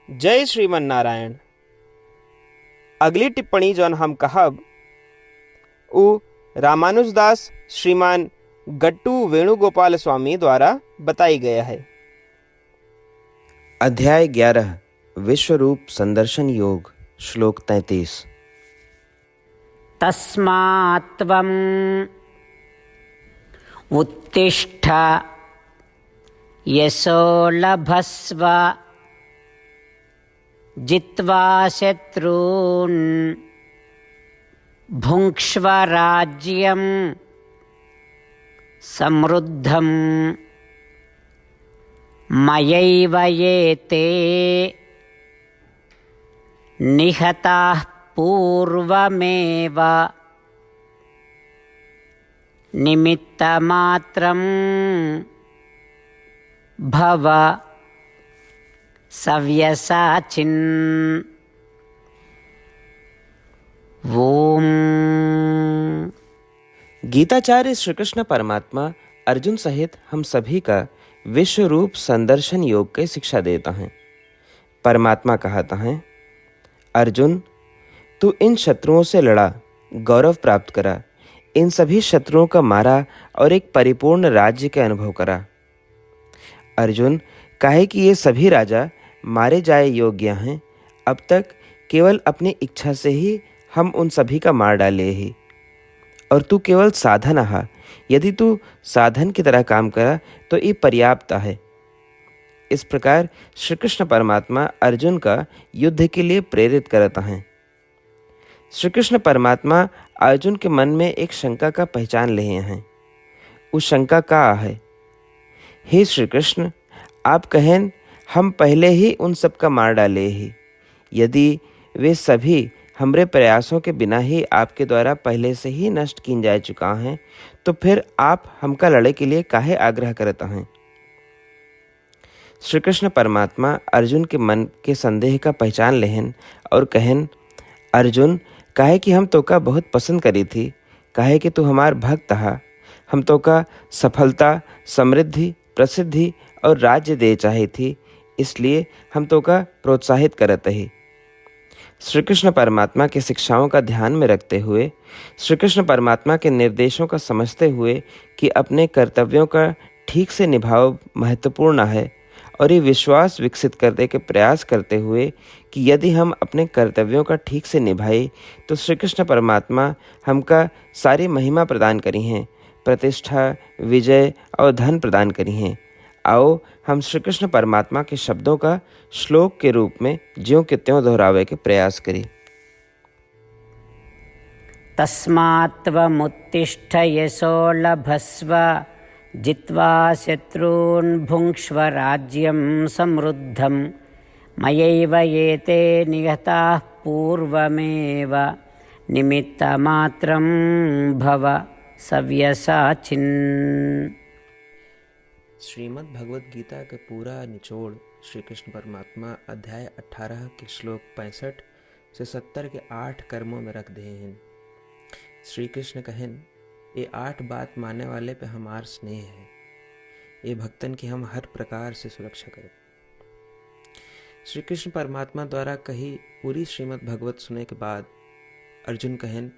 जय श्रीमन नारायण। अगली टिप्पणी जौन हम कहब उ रामानुजदास श्रीमान गट्टू वेणुगोपाल स्वामी द्वारा बताई गया है। अध्याय 11 विश्वरूप संदर्शन योग श्लोक 33। तस्मात्त्वम् उत्तिष्ठ यशो लभस्व जित्वा शत्रून् भुङ्क्ष्व राज्यं समृद्धं मयैव ये ते निहताः पूर्वमेव निमित्तमात्रं भव सव्यसाचिन्। ओम। गीताचार्य श्री कृष्ण परमात्मा अर्जुन सहित हम सभी का विश्व रूप संदर्शन योग की शिक्षा देता है। परमात्मा कहता है, अर्जुन तू इन शत्रुओं से लड़ा, गौरव प्राप्त करा, इन सभी शत्रुओं का मारा और एक परिपूर्ण राज्य के अनुभव करा। अर्जुन काहे कि ये सभी राजा मारे जाए योग्य हैं, अब तक केवल अपनी इच्छा से ही हम उन सभी का मार डाले ही, और तू केवल साधन आहा, यदि तू साधन की तरह काम करा तो ये पर्याप्त है। इस प्रकार श्री कृष्ण परमात्मा अर्जुन का युद्ध के लिए प्रेरित करता है। श्री कृष्ण परमात्मा अर्जुन के मन में एक शंका का पहचान ले हैं। उस शंका का है, हे श्री कृष्ण आप कहें हम पहले ही उन सब का मार डाले ही, यदि वे सभी हमरे प्रयासों के बिना ही आपके द्वारा पहले से ही नष्ट किन जा चुका हैं, तो फिर आप हमका लड़े के लिए काहे आग्रह करता हैं। श्री कृष्ण परमात्मा अर्जुन के मन के संदेह का पहचान लेहन और कहन, अर्जुन काहे कि हम तो का बहुत पसंद करी थी, काहे कि तू हमार भक्त हा, हम तो का सफलता, समृद्धि, प्रसिद्धि और राज्य दे चाहे थी, इसलिए हम तो का प्रोत्साहित करत ही। श्री कृष्ण परमात्मा के शिक्षाओं का ध्यान में रखते हुए, श्री कृष्ण परमात्मा के निर्देशों का समझते हुए कि अपने कर्तव्यों का ठीक से निभाव महत्वपूर्ण है, और ये विश्वास विकसित करने के प्रयास करते हुए कि यदि हम अपने कर्तव्यों का ठीक से निभाए तो श्री कृष्ण परमात्मा हमका सारी महिमा प्रदान करी हैं, प्रतिष्ठा, विजय और धन प्रदान करी हैं। आओ हम श्री कृष्ण परमात्मा के शब्दों का श्लोक के रूप में ज्यों के त्यों दोहरावे के प्रयास करें। तस्मात्त्वमुत्तिष्ठ यशो लभस्व जित्वा शत्रून् भुङ्क्ष्व राज्यं समृद्धं मयैव ये ते निहताः पूर्वमेव निमित्तमात्रं भव सव्यसाचिन्। श्रीमद् भगवद गीता के पूरा निचोड़ श्री कृष्ण परमात्मा अध्याय 18 के श्लोक 65 से 70 के 8 कर्मों में रख दे हैं। श्री कृष्ण कहन, ये 8 बात मानने वाले पे हमार स्नेह है, ये भक्तन की हम हर प्रकार से सुरक्षा करें। श्री कृष्ण परमात्मा द्वारा कही पूरी श्रीमद् भगवत सुने के बाद अर्जुन कहन,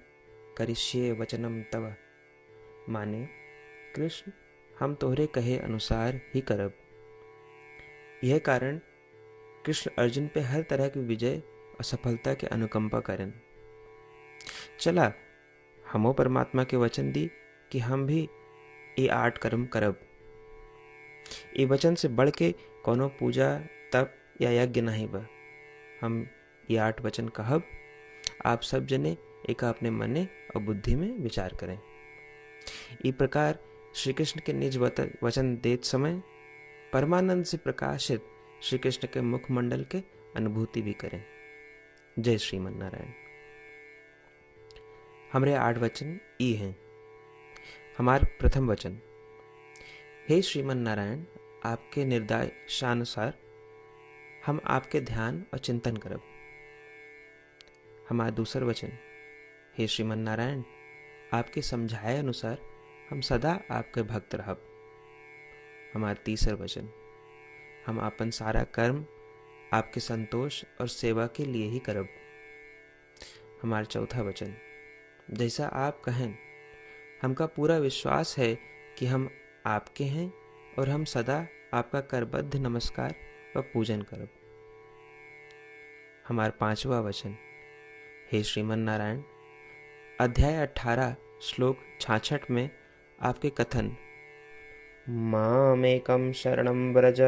करिष्ये वचनम तव, माने कृष्ण हम तोहरे कहे अनुसार ही करब। यह कारण कृष्ण अर्जुन पे हर तरह की विजय और सफलता के अनुकंपा करन। चला हमो परमात्मा के वचन दी कि हम भी ये 8 कर्म करब। ये वचन से बढ़ के कोनो पूजा, तप या यज्ञ नहीं बा। हम ये 8 वचन कहब, आप सब जने एक अपने मने और बुद्धि में विचार करें। इस प्रकार श्री कृष्ण के निज वचन देत समय परमानंद से प्रकाशित श्री कृष्ण के मुखमंडल के अनुभूति भी करें। जय श्रीमन नारायण। हमारे 8 वचन ई हैं। हमार प्रथम वचन, हे श्रीमन नारायण आपके निर्देशानुसार हम आपके ध्यान और चिंतन करब। हमारा दूसर वचन, हे श्रीमन नारायण आपके समझाए अनुसार हम सदा आपके भक्त रहब। हमारा तीसर वचन, हम अपन सारा कर्म आपके संतोष और सेवा के लिए ही करब। हमारा चौथा वचन, जैसा आप कहें, हमका पूरा विश्वास है कि हम आपके हैं और हम सदा आपका करबद्ध नमस्कार व पूजन करब। हमारा पांचवा वचन, हे श्रीमन नारायण, अध्याय 18 श्लोक 66 में आपके कथन मामेकम शरणम व्रज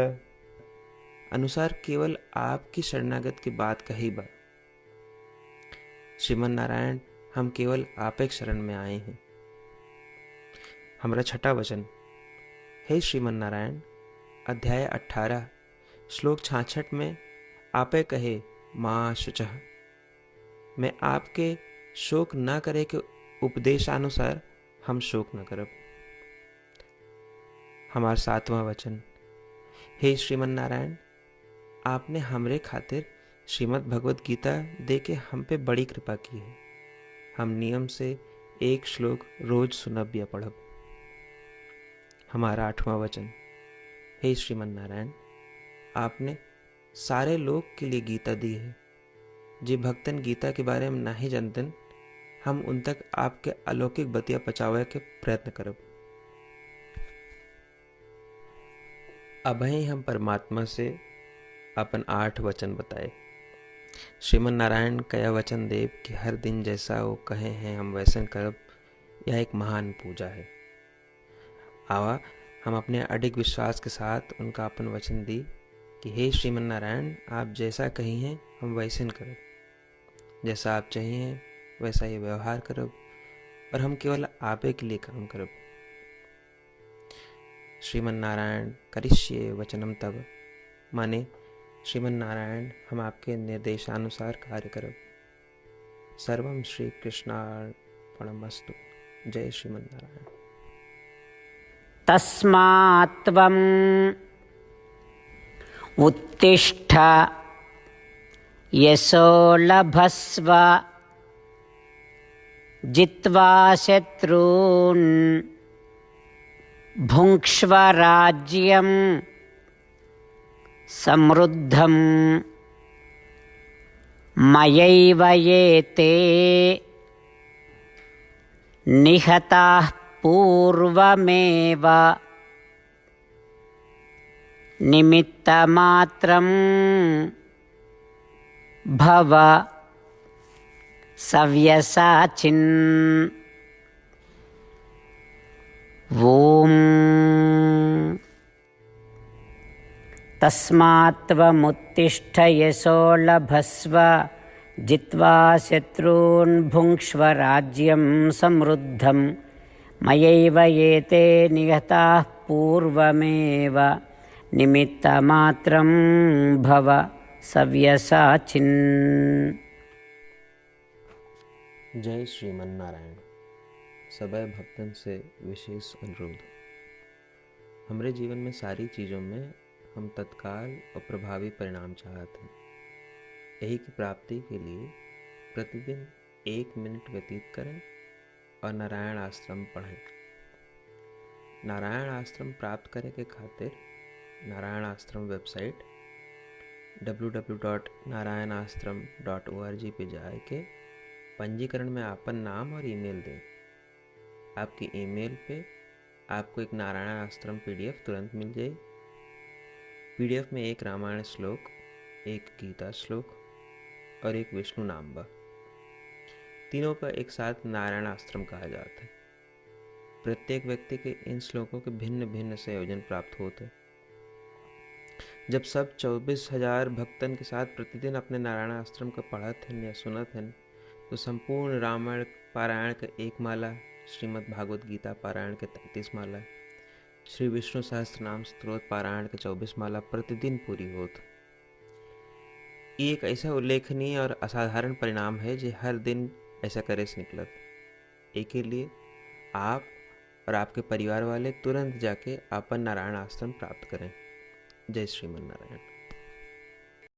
अनुसार केवल आपकी शरणागत की बात कही बा। श्रीमन नारायण, हम केवल आप एक शरण में आए हैं। हमारा छठा वचन, हे श्रीमन नारायण, अध्याय 18 श्लोक 66 में आपे कहे माँ शुचः, मैं आपके शोक न करे के उपदेशानुसार हम शोक न करब। हमारा सातवां वचन, हे श्रीमन नारायण, आपने हमरे खातिर श्रीमद् भगवत गीता दे के हम पे बड़ी कृपा की है। हम नियम से एक श्लोक रोज सुनब या पढ़ब। हमारा आठवां वचन, हे श्रीमन नारायण, आपने सारे लोग के लिए गीता दी है। जे भक्तन गीता के बारे में नहीं जानतन, हम उन तक आपके अलौकिक बतिया पहुंचावे के प्रयत्न करब। अबही हम परमात्मा से अपन 8 वचन बताए। श्रीमन नारायण कया वचन देव कि हर दिन जैसा वो कहे हैं हम वैसन करब, यह एक महान पूजा है। आवा हम अपने अडिग विश्वास के साथ उनका अपन वचन दी कि हे श्रीमन नारायण, आप जैसा कही हैं हम वैसन करब, जैसा आप चाहिए वैसा ही व्यवहार करब और हम केवल आपे के लिए काम करब। श्रीमन नारायण करिष्ये वचनम तब, माने श्रीमन नारायण हम आपके निर्देशानुसार कार्य करब। सर्वम श्री कृष्णार्पणमस्तु। जय श्रीमन नारायण। तस्मात् त्वम् उत्तिष्ठ यशो लभस्व जित्वा शत्रून् भुङ्क्ष्व राज्यं समृद्धं मयैव ये ते निहताः पूर्वमेव निमित्तमात्रं भव सव्यसाचिन्। ॐ तस्मात् त्वमुत्तिष्ठ यशो लभस्व जित्वा शत्रून् भुङ्क्ष्व राज्यं समृद्धं मयैव एते निहताः पूर्वमेव निमित्तमात्रं भव सव्यसाचिन्। जय श्रीमन नारायण। सबै भक्तन से विशेष अनुरोध, हमारे जीवन में सारी चीज़ों में हम तत्काल और प्रभावी परिणाम चाहते हैं। यही की प्राप्ति के लिए प्रतिदिन 1 मिनट व्यतीत करें और नारायण आश्रम पढ़ें। नारायण आश्रम प्राप्त करने के खातिर नारायण आश्रम वेबसाइट www.narayanashram.org पे जाए के पंजीकरण में आपन नाम और ईमेल दें। आपकी ईमेल पे आपको एक नारायण आश्रम PDF तुरंत मिल जाए। PDF में एक रामायण श्लोक, एक गीता श्लोक और एक विष्णु नाम बा। तीनों का एक साथ नारायण आश्रम कहा जाता है। प्रत्येक व्यक्ति के इन श्लोकों के भिन्न भिन्न संयोजन प्राप्त होते हैं। जब सब 24,000 भक्तन के साथ प्रतिदिन अपने नारायण आश्रम का पढ़त हैं या सुनत हैं, तो संपूर्ण रामायण पारायण का 1 माला, श्रीमद् भागवत गीता पारायण के 33 माला, श्री विष्णु सहस्त्रनाम स्तोत्र पारायण के 24 माला प्रतिदिन पूरी होत। ये एक ऐसा उल्लेखनीय और असाधारण परिणाम है जो हर दिन ऐसा करे से निकलत। एक के लिए आप और आपके परिवार वाले तुरंत जाके अपन नारायण आश्रम प्राप्त करें। जय श्रीमन नारायण।